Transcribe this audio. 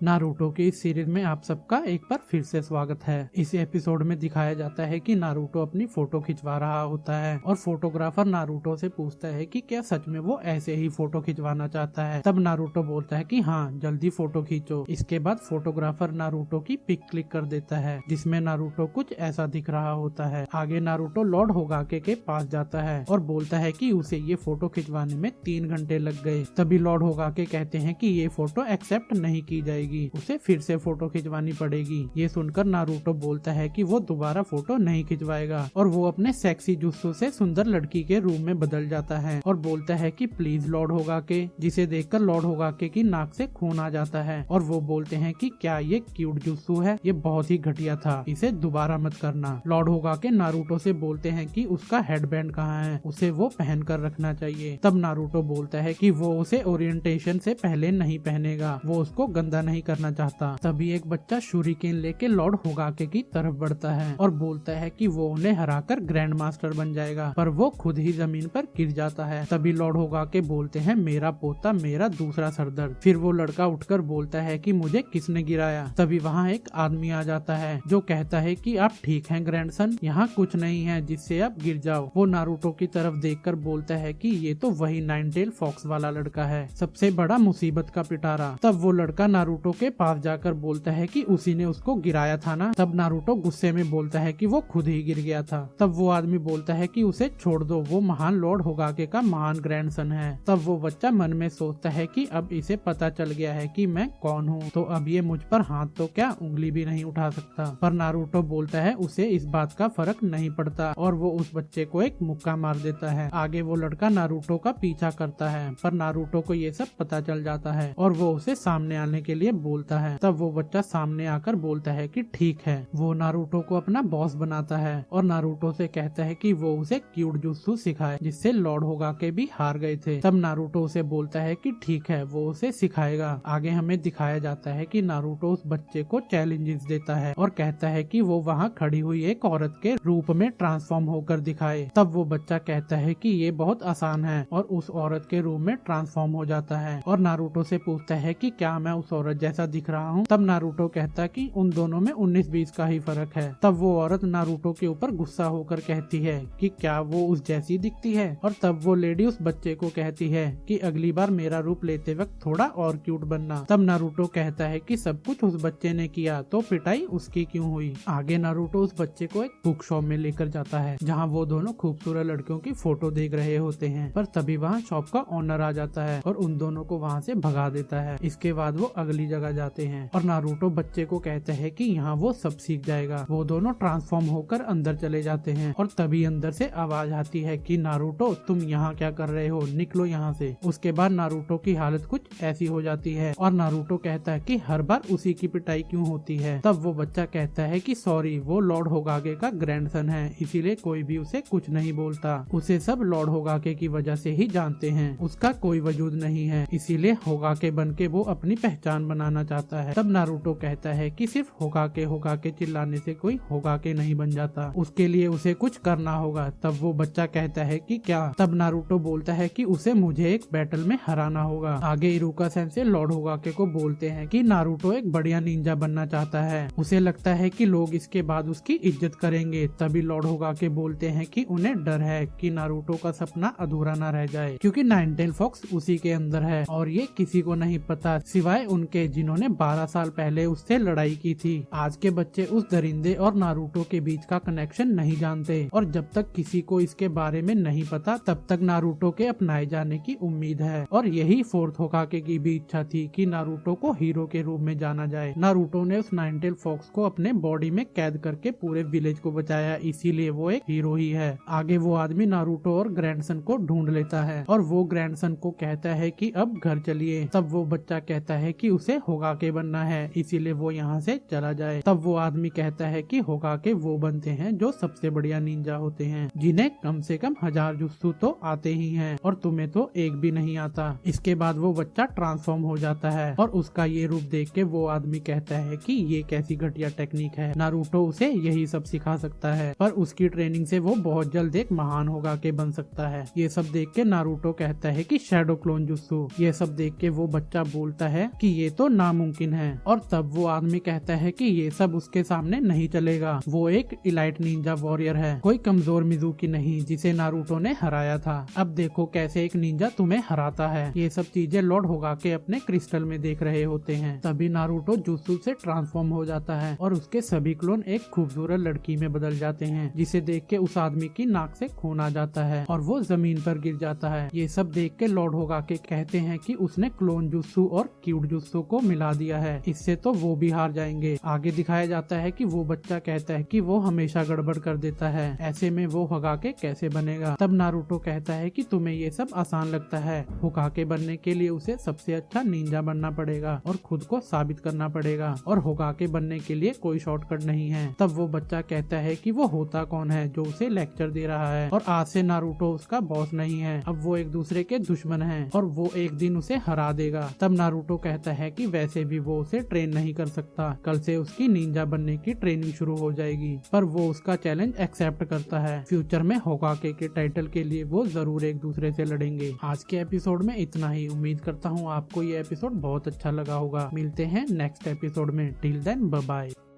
Naruto की इस series में आप सबका एक बार फिर से स्वागत है। इस एपिसोड में दिखाया जाता है कि नारुतो अपनी फोटो खिंचवा रहा होता है और फोटोग्राफर नारुतो से पूछता है कि क्या सच में वो ऐसे ही फोटो खिंचवाना चाहता है। तब नारुतो बोलता है कि हाँ, जल्दी फोटो खींचो। इसके बाद फोटोग्राफर नारुतो की पिक क्लिक कर देता है जिसमें नारुतो कुछ ऐसा दिख रहा होता है। आगे नारुतो लॉर्ड होगाके के पास जाता है और बोलता है कि उसे ये फोटो खिंचवाने में 3 घंटे लग गए। तभी लॉर्ड होगाके कहते हैं कि ये फोटो एक्सेप्ट नहीं की जाएगी, उसे फिर से फोटो खिंचवानी पड़ेगी। ये सुनकर नारुतो बोलता है कि वो दोबारा फोटो नहीं खिंचवाएगा और वो अपने सेक्सी जुत्सु से सुंदर लड़की के रूप में बदल जाता है और बोलता है कि प्लीज लॉर्ड होगाके, जिसे देखकर लॉर्ड होगाके की नाक से खून आ जाता है और वो बोलते हैं कि क्या ये क्यूट जुत्सु है, ये बहुत ही घटिया था, इसे दोबारा मत करना। लॉर्ड होगाके नारुतो से बोलते हैं कि उसका हेडबैंड कहाँ है, उसे वो पहन कर रखना चाहिए। तब नारुतो बोलता है कि वो उसे ओरिएंटेशन से पहले नहीं पहनेगा, वो उसको गंदा नहीं करना चाहता। तभी एक बच्चा शूरिकेन लेके लॉर्ड होगाके की तरफ बढ़ता है और बोलता है कि वो उन्हें हराकर ग्रैंड मास्टर बन जाएगा, पर वो खुद ही जमीन पर गिर जाता है। तभी लॉर्ड होगाके बोलते हैं, मेरा पोता, मेरा दूसरा सरदर्द। फिर वो लड़का उठकर बोलता है कि मुझे किसने गिराया। तभी वहाँ एक आदमी आ जाता है जो कहता है कि आप ठीक हैं ग्रैंडसन, यहाँ कुछ नहीं है जिससे आप गिर जाओ। वो नारुतो की तरफ देखकर बोलता है कि ये तो वही नाइन टेल फॉक्स वाला लड़का है, सबसे बड़ा मुसीबत का पिटारा। तब वो लड़का नारुतो के पास जाकर बोलता है कि उसी ने उसको गिराया था ना। तब नारुतो गुस्से में बोलता है कि वो खुद ही गिर गया था। तब वो आदमी बोलता है कि उसे छोड़ दो, वो महान लॉर्ड होगाके का महान ग्रैंडसन है। तब वो बच्चा मन में सोचता है कि अब इसे पता चल गया है कि मैं कौन हूँ, तो अब ये मुझ पर हाथ तो क्या उंगली भी नहीं उठा सकता। पर नारुतो बोलता है उसे इस बात का फर्क नहीं पड़ता और वो उस बच्चे को एक मुक्का मार देता है। आगे वो लड़का नारुतो का पीछा करता है, पर नारुतो को ये सब पता चल जाता है और वो उसे सामने आने के लिए बोलता है। तब वो बच्चा सामने आकर बोलता है कि ठीक है। वो नारुतो को अपना बॉस बनाता है और नारुतो से कहता है कि वो उसे क्यूट जुत्सु सिखाए जिससे लॉर्ड होगाके भी हार गए थे। तब नारुतो उसे बोलता है कि ठीक है, वो उसे सिखाएगा। आगे हमें दिखाया जाता है कि नारुतो उस बच्चे को चैलेंजेस देता है और कहता है कि वो वहाँ खड़ी हुई एक औरत के रूप में ट्रांसफॉर्म होकर दिखाए। तब वो बच्चा कहता है कि ये बहुत आसान है और उस औरत के रूप में ट्रांसफॉर्म हो जाता है और नारुतो से पूछता है कि क्या मैं उस औरत जैसा दिख रहा हूँ। तब नारुतो कहता है कि उन दोनों में 19-20 का ही फर्क है। तब वो औरत नारुतो के ऊपर गुस्सा होकर कहती है कि क्या वो उस जैसी दिखती है, और तब वो लेडी उस बच्चे को कहती है कि अगली बार मेरा रूप लेते वक्त थोड़ा और क्यूट बनना। तब नारुतो कहता है कि सब कुछ उस बच्चे ने किया तो पिटाई उसकी क्यों हुई। आगे नारुतो उस बच्चे को एक बुक शॉप में लेकर जाता है जहाँ वो दोनों खूबसूरत लड़कियों की फोटो देख रहे होते हैं, पर तभी वहाँ शॉप का ओनर आ जाता है और उन दोनों को वहाँ से भगा देता है। इसके बाद वो अगली जगह जाते हैं और नारुतो बच्चे को कहता है कि यहाँ वो सब सीख जाएगा। वो दोनों ट्रांसफॉर्म होकर अंदर चले जाते हैं और तभी अंदर से आवाज आती है कि नारुतो, तुम यहाँ क्या कर रहे हो, निकलो यहाँ से। उसके बाद नारुतो की हालत कुछ ऐसी हो जाती है और नारुतो कहता है कि हर बार उसी की पिटाई क्यों होती है। तब वो बच्चा कहता है कि सॉरी, वो लॉर्ड होगाके का ग्रैंडसन है, इसीलिए कोई भी उसे कुछ नहीं बोलता। उसे सब लॉर्ड होगाके की वजह से ही जानते हैं, उसका कोई वजूद नहीं है, इसीलिए होगाके बन के वो अपनी पहचान बनाना चाहता है। तब नारुतो कहता है कि सिर्फ होगाके होगाके चिल्लाने से कोई होगाके नहीं बन जाता, उसके लिए उसे कुछ करना होगा। तब वो बच्चा कहता है कि क्या। तब नारुतो बोलता है कि उसे मुझे एक बैटल में हराना होगा। आगे इरुका सेंसे लॉर्ड होगाके को बोलते हैं कि नारुतो एक बढ़िया निंजा बनना चाहता है, उसे लगता है कि लोग इसके बाद उसकी इज्जत करेंगे। तभी लॉर्ड होगाके बोलते हैं कि उन्हें डर है कि नारुतो का सपना अधूरा न रह जाए, क्योंकि नाइन टेल फॉक्स उसी के अंदर है और ये किसी को नहीं पता सिवाय उनके जिन्होंने 12 साल पहले उससे लड़ाई की थी। आज के बच्चे उस दरिंदे और नारुतो के बीच का कनेक्शन नहीं जानते और जब तक किसी को इसके बारे में नहीं पता तब तक नारुतो के अपनाए जाने की उम्मीद है। और यही फोर्थ होगाके की भी इच्छा थी कि नारुतो को हीरो के रूप में जाना जाए। नारुतो ने उस नाइन टेल फॉक्स को अपने बॉडी में कैद करके पूरे विलेज को बचाया, इसीलिए वो एक हीरो ही है। आगे वो आदमी नारुतो और ग्रैंडसन को ढूंढ लेता है और वो ग्रैंडसन को कहता है कि अब घर चलिए। तब वो बच्चा कहता है कि उसे होगाके बनना है, इसीलिए वो यहाँ से चला जाए। तब वो आदमी कहता है कि होगाके वो बनते हैं जो सबसे बढ़िया निंजा होते हैं, जिन्हें कम से कम 1000 जुत्सु तो आते ही हैं और तुम्हें तो एक भी नहीं आता। इसके बाद वो बच्चा ट्रांसफॉर्म हो जाता है और उसका ये रूप देख के वो आदमी कहता है कि ये कैसी घटिया टेक्निक है, नारुतो उसे यही सब सिखा सकता है, पर उसकी ट्रेनिंग से वो बहुत जल्द एक महान होगाके बन सकता है। ये सब देख के नारुतो कहता है कि शैडो क्लोन जुत्सु। ये सब देख के वो बच्चा बोलता है कि ये तो नामुमकिन है। और तब वो आदमी कहता है कि ये सब उसके सामने नहीं चलेगा, वो एक इलाइट निंजा वॉरियर है, कोई कमजोर मिज़ुकी नहीं जिसे नारुतो ने हराया था। अब देखो कैसे एक निंजा तुम्हें हराता है। ये सब चीजें लॉर्ड होगाके अपने क्रिस्टल में देख रहे होते हैं। तभी नारुतो जुत्सु से ट्रांसफॉर्म हो जाता है और उसके सभी क्लोन एक खूबसूरत लड़की में बदल जाते हैं, जिसे देख के उस आदमी की नाक से खून आ जाता है और वो जमीन पर गिर जाता है। ये सब देख के लॉर्ड होगाके कहते हैं कि उसने क्लोन जुत्सु और क्यूट जुत्सु को मिला दिया है, इससे तो वो भी हार जाएंगे। आगे दिखाया जाता है कि वो बच्चा कहता है कि वो हमेशा गड़बड़ कर देता है, ऐसे में वो होगाके कैसे बनेगा। तब नारुतो कहता है कि तुम्हें ये सब आसान लगता है, होगाके बनने के लिए उसे सबसे अच्छा निंजा बनना पड़ेगा और खुद को साबित करना पड़ेगा, और होगाके बनने के लिए कोई शॉर्टकट नहीं है। तब वो बच्चा कहता है कि वो होता कौन है जो उसे लेक्चर दे रहा है, और आज से नारुतो उसका बॉस नहीं है, अब वो एक दूसरे के दुश्मन हैं और वो एक दिन उसे हरा देगा। तब नारुतो कहता है कि वैसे भी वो उसे ट्रेन नहीं कर सकता, कल से उसकी निंजा बनने की ट्रेनिंग शुरू हो जाएगी। पर वो उसका चैलेंज एक्सेप्ट करता है, फ्यूचर में होगाके के टाइटल के लिए वो जरूर एक दूसरे से लड़ेंगे। आज के एपिसोड में इतना ही। उम्मीद करता हूँ आपको ये एपिसोड बहुत अच्छा लगा होगा। मिलते हैं नेक्स्ट एपिसोड में। Till then bye bye.